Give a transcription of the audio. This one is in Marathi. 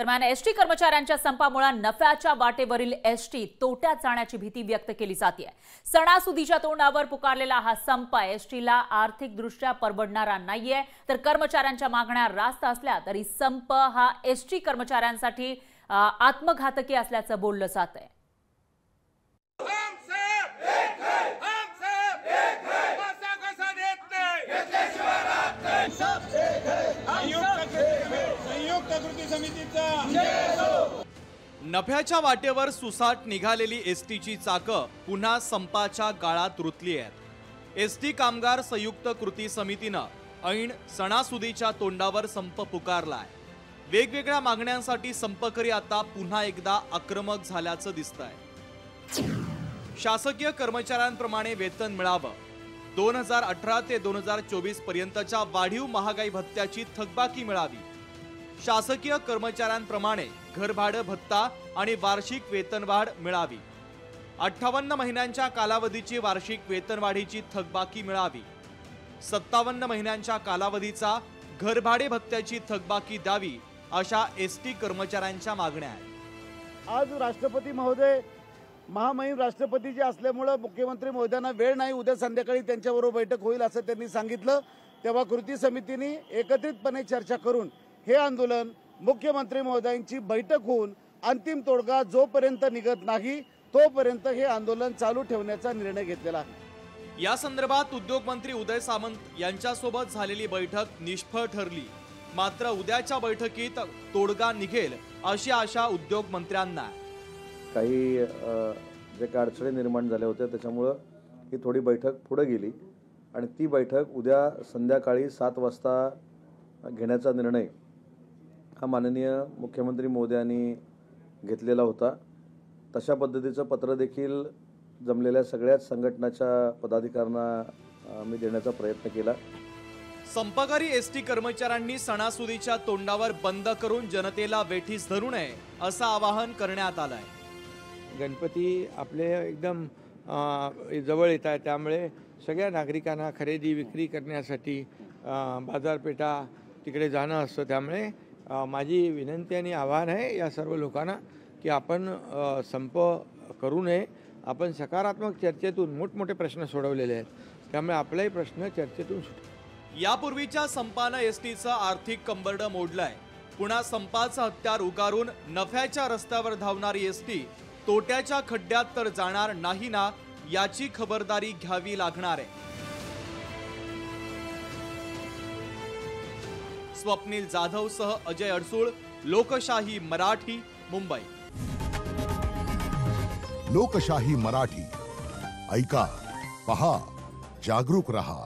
दरम्यान एसटी कर्मचाऱ्यांच्या संपामुळे नफ्याच्या वाटेवरील एसटी तोट्यात जाण्याची भीती व्यक्त केली जाते। सणासुदीच्या तोंडावर पुकारलेला हा संप एसटीला आर्थिकदृष्ट्या परवडणारा नाहीये, तर कर्मचाऱ्यांच्या मागण्या रास्त असल्या तरी संप हा एसटी कर्मचाऱ्यांसाठी आत्मघातकी असल्याचं बोललं जातंय। नफ्याच्या वाटेवर सुसाट निघालेली एसटीची चाकं पुन्हा संपाच्या गाळात रुतली आहेत। एसटी कामगार संयुक्त कृती समितीनं ऐन सणासुदीच्या तोंडावर संप पुकारलाय। वेगवेगळ्या मागण्यांसाठी संपकरी आता पुन्हा एकदा आक्रमक झाल्याचं दिसतंय। शासकीय कर्मचाऱ्यांप्रमाणे वेतन मिळावं, 2018 ते 2024 पर्यंतच्या वाढीव महागाई भत्त्याची थकबाकी मिळावी, शासकीय कर्मचाऱ्यांप्रमाणे घरभाडं भत्ता आणि वार्षिक वेतनवाढ मिळावी, 58 महिन्यांच्या कालावधीची वार्षिक वेतनवाढीची थकबाकी मिळावी, 57 महिन्यांच्या कालावधीचा घरभाडे भत्त्याची थकबाकी द्यावी, अशा एसटी कर्मचाऱ्यांच्या मागण्या आहेत। आज राष्ट्रपती महोदय महामहिम राष्ट्रपती जे असल्यामुळे मुख्यमंत्री महोदयांना वेळ नाही, उद्या संध्याकाळी त्यांच्याबरोबर बैठक होईल असं त्यांनी सांगितलं। तेव्हा कृती समितीने एकत्रितपणे चर्चा करून हे आंदोलन मुख्यमंत्री महोदयांची बैठक होऊन अंतिम तोडगा जोपर्यंत निघत नाही तोपर्यंत हे आंदोलन चालू ठेवण्याचा निर्णय घेतलेला आहे। या संदर्भात उद्योग मंत्री उदय सामंत यांच्यासोबत झालेली बैठक निष्फळ ठरली। मात्र उद्याच्या बैठकीत तोडगा निघेल अशी आशा उद्योग मंत्र्यांना। काही जे अडचणी निर्माण झाल्या होत्या त्याच्यामुळे ही थोडी बैठक पुढे गेली आणि ती बैठक उद्या संध्याकाळी 7 वाजता घेण्याचा निर्णय हा माननीय मुख्यमंत्री महोदयांनी घेतलेला होता। तशा पद्धतीचं पत्र देखील जमलेल्या सगळ्याच संघटनाच्या पदाधिकाऱ्यांना मी देण्याचा प्रयत्न केला। संपकरी एसटी कर्मचाऱ्यांनी सणासुदीच्या तोंडावर बंद करून जनतेला वेठीस धरू नये असं आवाहन करण्यात आलंय। गणपती आपले एकदम जवळ येत आहे, त्यामुळे सगळ्या नागरिकांना खरेदी विक्री करण्यासाठी बाजारपेठा तिकडे जाणं असतं। त्यामुळे माझी विनंती आणि आवाहन आहे या सर्व लोकांना की आपण संप करू नये। आपण सकारात्मक चर्चेतून मोठमोठे प्रश्न सोडवलेले आहेत, त्यामुळे आपलाही प्रश्न चर्चेतून सुटेल। यापूर्वीच्या संपानं एसटीचं आर्थिक कंबरडं मोडलंय। पुन्हा संपाचं हत्यार उगारून नफ्याच्या रस्त्यावर धावणारी एसटी तोट्याच्या खड्ड्यात तर जाणार नाही ना, याची खबरदारी घ्यावी लागणार आहे। स्वप्नील जाधवसह अजय अडसूळ, लोकशाही मराठी, मुंबई। लोकशाही मराठी, ऐका, पहा, जागरूक रहा।